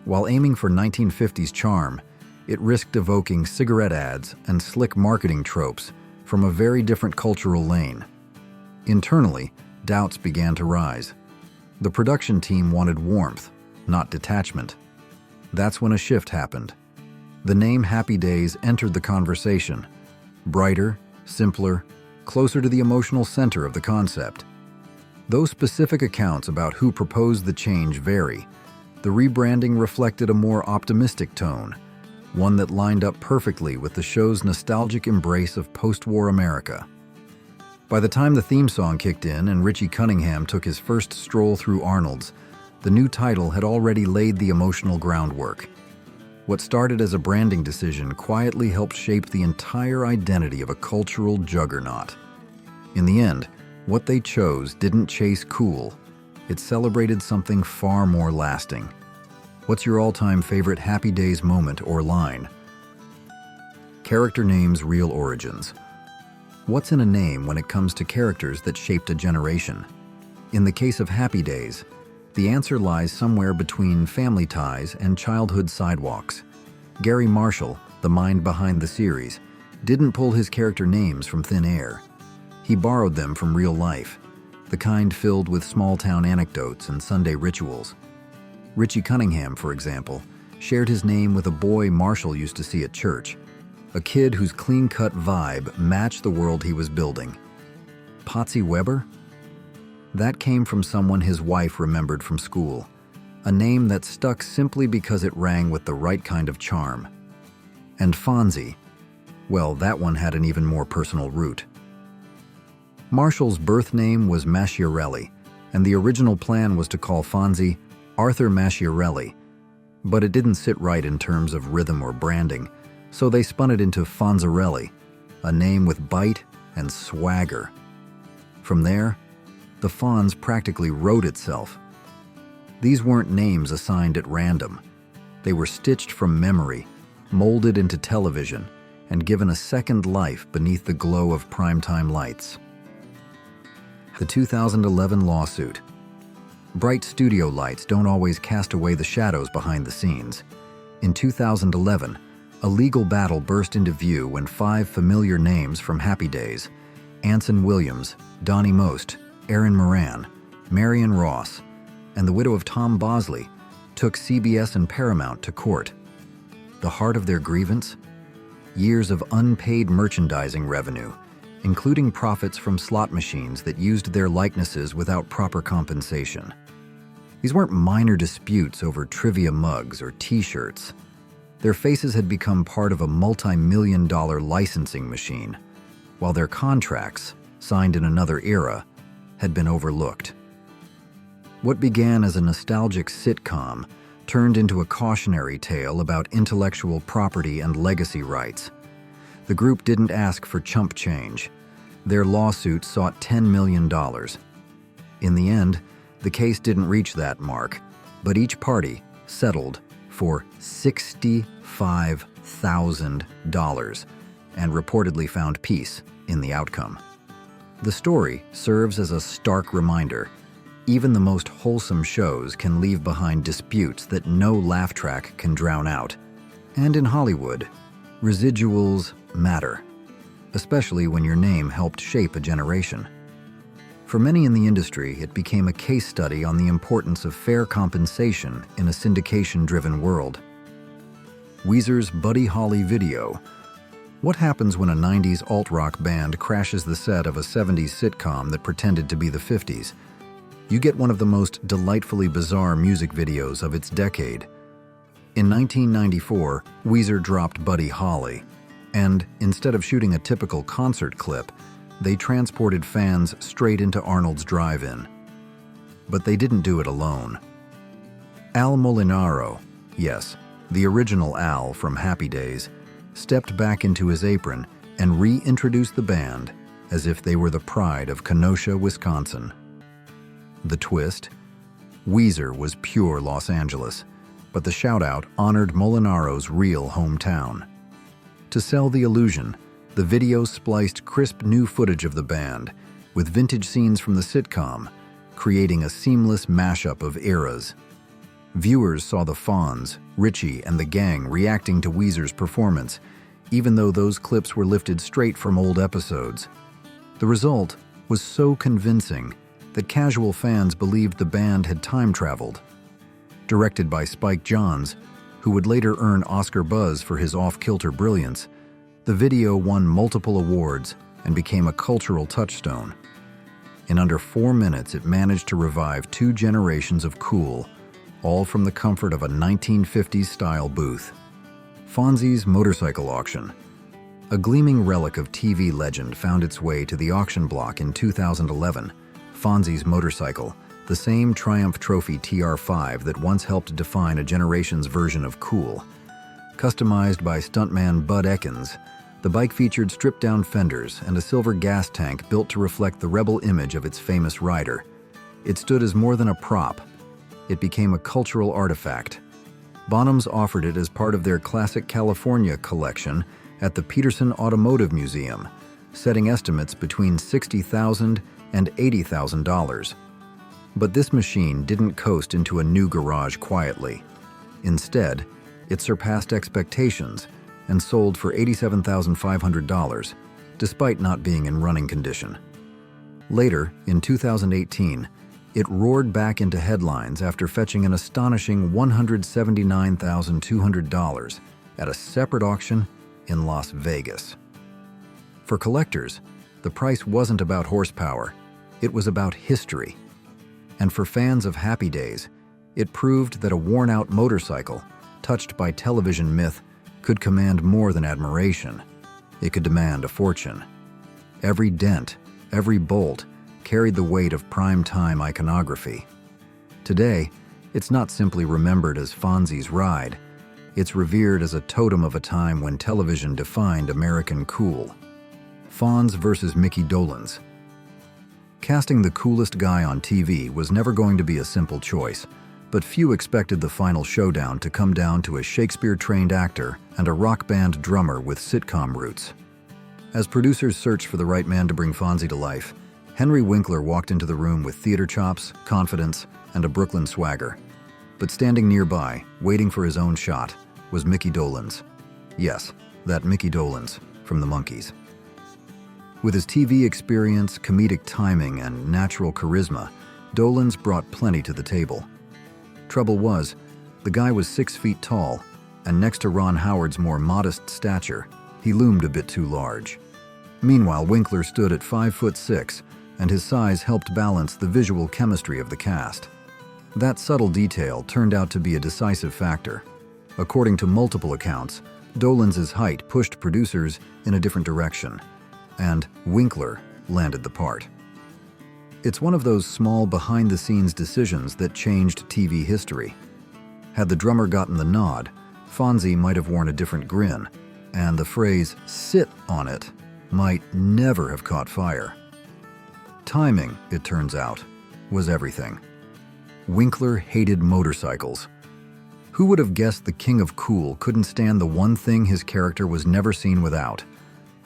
While aiming for 1950s charm, it risked evoking cigarette ads and slick marketing tropes from a very different cultural lane. Internally, doubts began to rise. The production team wanted warmth, not detachment. That's when a shift happened. The name Happy Days entered the conversation. Brighter, simpler, closer to the emotional center of the concept. Though specific accounts about who proposed the change vary, the rebranding reflected a more optimistic tone, one that lined up perfectly with the show's nostalgic embrace of post-war America. By the time the theme song kicked in and Richie Cunningham took his first stroll through Arnold's, the new title had already laid the emotional groundwork. What started as a branding decision quietly helped shape the entire identity of a cultural juggernaut. In the end, what they chose didn't chase cool. It celebrated something far more lasting. What's your all-time favorite Happy Days moment or line? Character names' real origins. What's in a name when it comes to characters that shaped a generation? In the case of Happy Days, the answer lies somewhere between family ties and childhood sidewalks. Gary Marshall, the mind behind the series, didn't pull his character names from thin air. He borrowed them from real life, the kind filled with small-town anecdotes and Sunday rituals. Richie Cunningham, for example, shared his name with a boy Marshall used to see at church, a kid whose clean-cut vibe matched the world he was building. Potsy Weber? That came from someone his wife remembered from school, a name that stuck simply because it rang with the right kind of charm. And Fonzie, well, that one had an even more personal root. Marshall's birth name was Masciarelli, and the original plan was to call Fonzie Arthur Masciarelli, but it didn't sit right in terms of rhythm or branding, so they spun it into Fonzarelli, a name with bite and swagger. From there, the Fonz practically wrote itself. These weren't names assigned at random. They were stitched from memory, molded into television, and given a second life beneath the glow of primetime lights. The 2011 lawsuit. Bright studio lights don't always cast away the shadows behind the scenes. In 2011, a legal battle burst into view when 5 familiar names from Happy Days, Anson Williams, Donnie Most, Aaron Moran, Marion Ross, and the widow of Tom Bosley, took CBS and Paramount to court. The heart of their grievance? Years of unpaid merchandising revenue, including profits from slot machines that used their likenesses without proper compensation. These weren't minor disputes over trivia mugs or t-shirts. Their faces had become part of a multi-million-dollar licensing machine, while their contracts, signed in another era, had been overlooked. What began as a nostalgic sitcom turned into a cautionary tale about intellectual property and legacy rights. The group didn't ask for chump change. Their lawsuit sought $10 million. In the end, the case didn't reach that mark, but each party settled for $65,000 and reportedly found peace in the outcome. The story serves as a stark reminder. Even the most wholesome shows can leave behind disputes that no laugh track can drown out. And in Hollywood, residuals matter, especially when your name helped shape a generation. For many in the industry, it became a case study on the importance of fair compensation in a syndication-driven world. Weezer's Buddy Holly video. What happens when a 90s alt-rock band crashes the set of a 70s sitcom that pretended to be the 50s? You get one of the most delightfully bizarre music videos of its decade. In 1994, Weezer dropped Buddy Holly, and instead of shooting a typical concert clip, they transported fans straight into Arnold's drive-in. But they didn't do it alone. Al Molinaro, yes, the original Al from Happy Days, stepped back into his apron and reintroduced the band as if they were the pride of Kenosha, Wisconsin. The twist? Weezer was pure Los Angeles, but the shout-out honored Molinaro's real hometown. To sell the illusion, the video spliced crisp new footage of the band with vintage scenes from the sitcom, creating a seamless mashup of eras. Viewers saw the Fonz, Richie, and the gang reacting to Weezer's performance, even though those clips were lifted straight from old episodes. The result was so convincing that casual fans believed the band had time-traveled. Directed by Spike Jonze, who would later earn Oscar buzz for his off-kilter brilliance, the video won multiple awards and became a cultural touchstone. In under 4 minutes, it managed to revive 2 generations of cool, all from the comfort of a 1950s-style booth. Fonzie's motorcycle auction. A gleaming relic of TV legend found its way to the auction block in 2011. Fonzie's motorcycle, the same Triumph Trophy TR5 that once helped define a generation's version of cool. Customized by stuntman Bud Ekins, the bike featured stripped-down fenders and a silver gas tank built to reflect the rebel image of its famous rider. It stood as more than a prop. It became a cultural artifact. Bonhams offered it as part of their Classic California collection at the Peterson Automotive Museum, setting estimates between $60,000 and $80,000. But this machine didn't coast into a new garage quietly. Instead, it surpassed expectations and sold for $87,500, despite not being in running condition. Later, in 2018, it roared back into headlines after fetching an astonishing $179,200 at a separate auction in Las Vegas. For collectors, the price wasn't about horsepower, it was about history. And for fans of Happy Days, it proved that a worn-out motorcycle, touched by television myth, could command more than admiration. It could demand a fortune. Every dent, every bolt, carried the weight of prime-time iconography. Today, it's not simply remembered as Fonzie's ride. It's revered as a totem of a time when television defined American cool. Fonz versus Mickey Dolenz. Casting the coolest guy on TV was never going to be a simple choice, but few expected the final showdown to come down to a Shakespeare-trained actor and a rock band drummer with sitcom roots. As producers searched for the right man to bring Fonzie to life, Henry Winkler walked into the room with theater chops, confidence, and a Brooklyn swagger. But standing nearby, waiting for his own shot, was Mickey Dolenz. Yes, that Mickey Dolenz from the Monkees. With his TV experience, comedic timing, and natural charisma, Dolenz brought plenty to the table. Trouble was, the guy was 6 feet tall, and next to Ron Howard's more modest stature, he loomed a bit too large. Meanwhile, Winkler stood at 5'6", and his size helped balance the visual chemistry of the cast. That subtle detail turned out to be a decisive factor. According to multiple accounts, Dolenz's height pushed producers in a different direction, and Winkler landed the part. It's one of those small behind-the-scenes decisions that changed TV history. Had the drummer gotten the nod, Fonzie might have worn a different grin, and the phrase "sit on it" might never have caught fire. Timing, it turns out, was everything. Winkler hated motorcycles. Who would have guessed the king of cool couldn't stand the one thing his character was never seen without?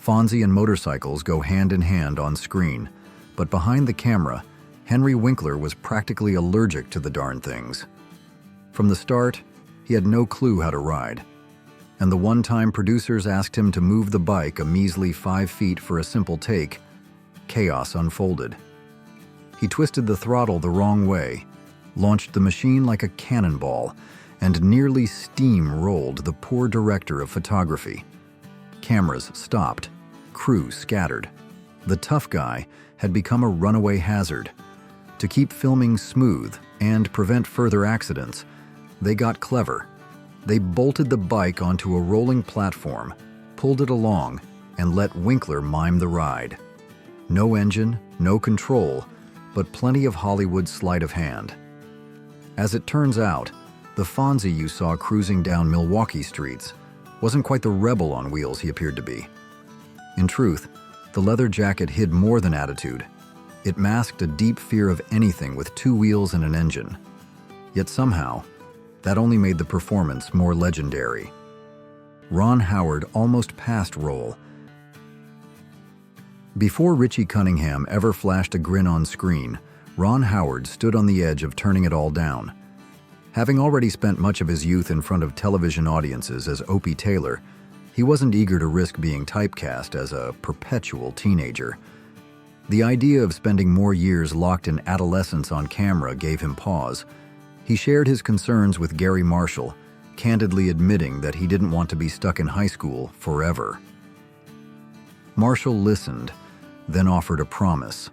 Fonzie and motorcycles go hand in hand on screen, but behind the camera, Henry Winkler was practically allergic to the darn things. From the start, he had no clue how to ride. And the one time producers asked him to move the bike a measly 5 feet for a simple take, chaos unfolded. He twisted the throttle the wrong way, launched the machine like a cannonball, and nearly steamrolled the poor director of photography. Cameras stopped, crew scattered. The tough guy had become a runaway hazard. To keep filming smooth and prevent further accidents, they got clever. They bolted the bike onto a rolling platform, pulled it along, and let Winkler mime the ride. No engine, no control, but plenty of Hollywood sleight of hand. As it turns out, the Fonzie you saw cruising down Milwaukee streets wasn't quite the rebel on wheels he appeared to be. In truth, the leather jacket hid more than attitude. It masked a deep fear of anything with 2 wheels and an engine. Yet somehow, that only made the performance more legendary. Ron Howard almost passed roll. Before Richie Cunningham ever flashed a grin on screen, Ron Howard stood on the edge of turning it all down. Having already spent much of his youth in front of television audiences as Opie Taylor, he wasn't eager to risk being typecast as a perpetual teenager. The idea of spending more years locked in adolescence on camera gave him pause. He shared his concerns with Gary Marshall, candidly admitting that he didn't want to be stuck in high school forever. Marshall listened, then offered a promise.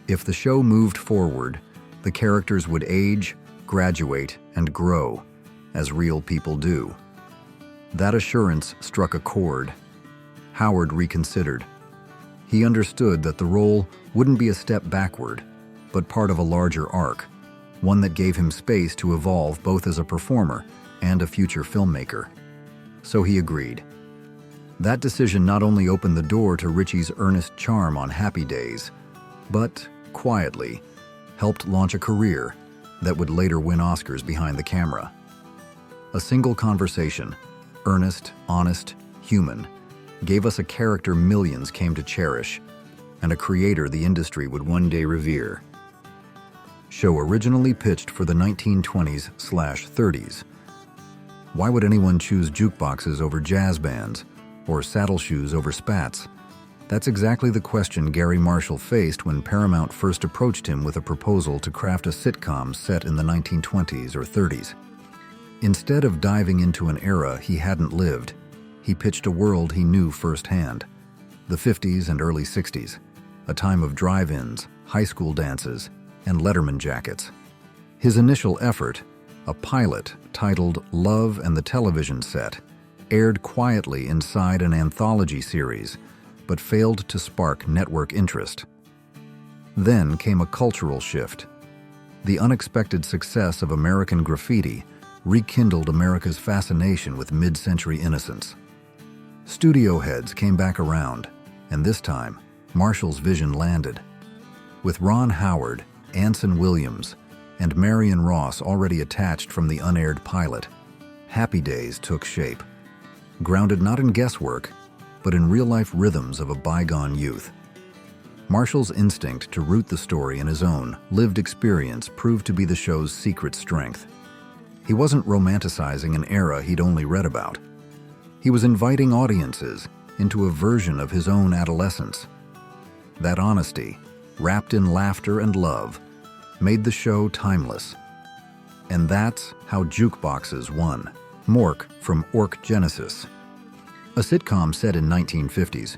If the show moved forward, the characters would age, graduate, and grow, as real people do. That assurance struck a chord. Howard reconsidered. He understood that the role wouldn't be a step backward, but part of a larger arc, one that gave him space to evolve both as a performer and a future filmmaker. So he agreed. That decision not only opened the door to Ritchie's earnest charm on Happy Days, but, quietly, helped launch a career that would later win Oscars behind the camera. A single conversation, earnest, honest, human, gave us a character millions came to cherish, and a creator the industry would one day revere. Show originally pitched for the 1920s/30s. Why would anyone choose jukeboxes over jazz bands, or saddle shoes over spats? That's exactly the question Gary Marshall faced when Paramount first approached him with a proposal to craft a sitcom set in the 1920s or 30s. Instead of diving into an era he hadn't lived, he pitched a world he knew firsthand. The 50s and early 60s, a time of drive-ins, high school dances, and Letterman jackets. His initial effort, a pilot titled Love and the Television Set, aired quietly inside an anthology series, but failed to spark network interest. Then came a cultural shift. The unexpected success of American Graffiti rekindled America's fascination with mid-century innocence. Studio heads came back around, and this time, Marshall's vision landed. With Ron Howard, Anson Williams, and Marion Ross already attached from the unaired pilot, Happy Days took shape. Grounded not in guesswork, but in real-life rhythms of a bygone youth. Marshall's instinct to root the story in his own, lived experience proved to be the show's secret strength. He wasn't romanticizing an era he'd only read about. He was inviting audiences into a version of his own adolescence. That honesty, wrapped in laughter and love, made the show timeless. And that's how jukeboxes won. Mork from Ork Genesis. A sitcom set in 1950s.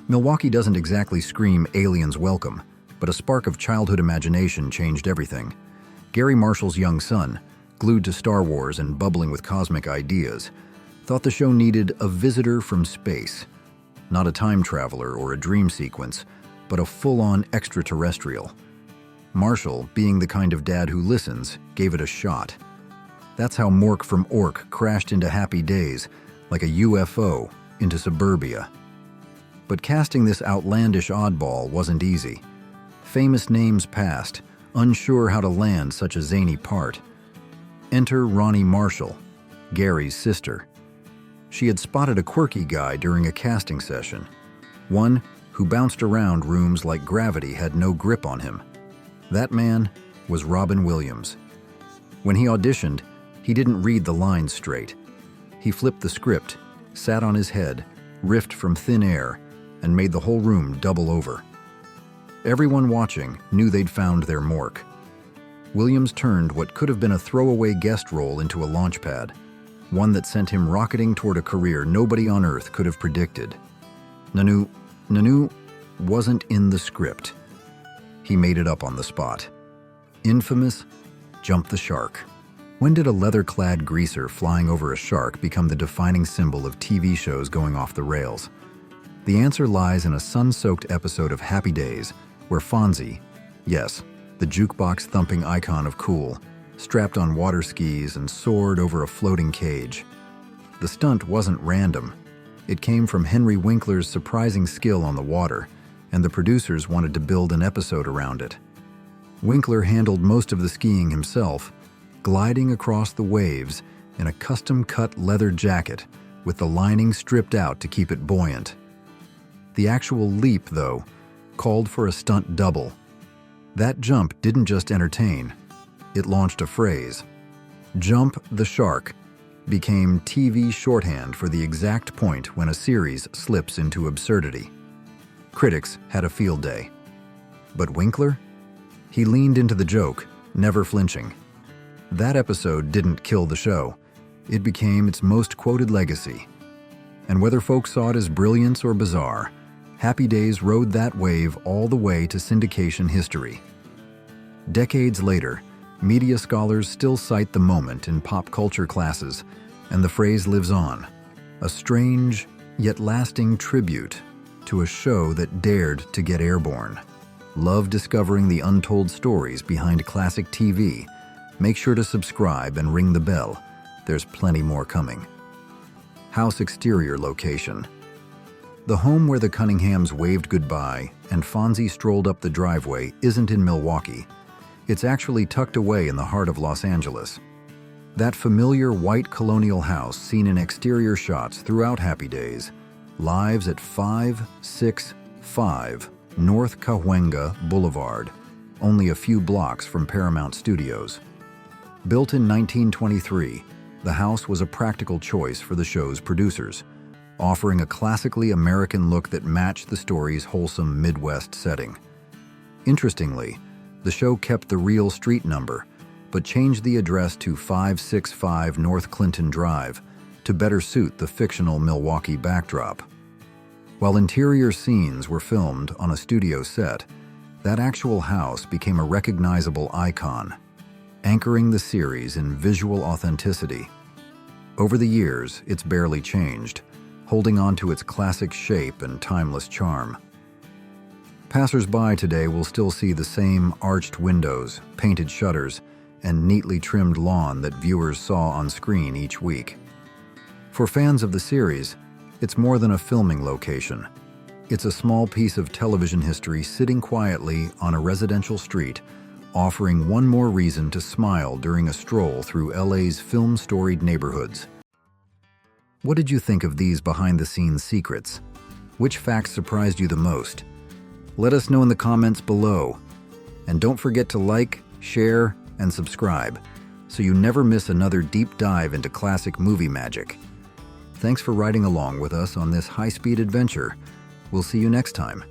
Milwaukee doesn't exactly scream aliens welcome, but a spark of childhood imagination changed everything. Gary Marshall's young son, glued to Star Wars and bubbling with cosmic ideas, thought the show needed a visitor from space. Not a time traveler or a dream sequence, but a full-on extraterrestrial. Marshall, being the kind of dad who listens, gave it a shot. That's how Mork from Ork crashed into Happy Days, like a UFO into suburbia. But casting this outlandish oddball wasn't easy. Famous names passed, unsure how to land such a zany part. Enter Ronnie Marshall, Gary's sister. She had spotted a quirky guy during a casting session, one who bounced around rooms like gravity had no grip on him. That man was Robin Williams. When he auditioned, he didn't read the lines straight. He flipped the script, sat on his head, riffed from thin air, and made the whole room double over. Everyone watching knew they'd found their Mork. Williams turned what could have been a throwaway guest role into a launchpad, one that sent him rocketing toward a career nobody on Earth could have predicted. Nanu wasn't in the script. He made it up on the spot. Infamous, jump the shark. When did a leather-clad greaser flying over a shark become the defining symbol of TV shows going off the rails? The answer lies in a sun-soaked episode of Happy Days, where Fonzie, yes, the jukebox-thumping icon of cool, strapped on water skis and soared over a floating cage. The stunt wasn't random. It came from Henry Winkler's surprising skill on the water, and the producers wanted to build an episode around it. Winkler handled most of the skiing himself, gliding across the waves in a custom-cut leather jacket with the lining stripped out to keep it buoyant. The actual leap, though, called for a stunt double. That jump didn't just entertain, it launched a phrase. Jump the shark became TV shorthand for the exact point when a series slips into absurdity. Critics had a field day. But Winkler? He leaned into the joke, never flinching. That episode didn't kill the show. It became its most quoted legacy. And whether folks saw it as brilliance or bizarre, Happy Days rode that wave all the way to syndication history. Decades later, media scholars still cite the moment in pop culture classes, and the phrase lives on, a strange yet lasting tribute to a show that dared to get airborne. Love discovering the untold stories behind classic TV? Make sure to subscribe and ring the bell. There's plenty more coming. House exterior location. The home where the Cunninghams waved goodbye and Fonzie strolled up the driveway isn't in Milwaukee. It's actually tucked away in the heart of Los Angeles. That familiar white colonial house seen in exterior shots throughout Happy Days lives at 565 North Cahuenga Boulevard, only a few blocks from Paramount Studios. Built in 1923, the house was a practical choice for the show's producers, offering a classically American look that matched the story's wholesome Midwest setting. Interestingly, the show kept the real street number, but changed the address to 565 North Clinton Drive to better suit the fictional Milwaukee backdrop. While interior scenes were filmed on a studio set, that actual house became a recognizable icon, anchoring the series in visual authenticity. Over the years, it's barely changed, holding on to its classic shape and timeless charm. Passers-by today will still see the same arched windows, painted shutters, and neatly trimmed lawn that viewers saw on screen each week. For fans of the series, it's more than a filming location. It's a small piece of television history sitting quietly on a residential street, offering one more reason to smile during a stroll through LA's film-storied neighborhoods. What did you think of these behind-the-scenes secrets? Which facts surprised you the most? Let us know in the comments below. And don't forget to like, share, and subscribe so you never miss another deep dive into classic movie magic. Thanks for riding along with us on this high-speed adventure. We'll see you next time.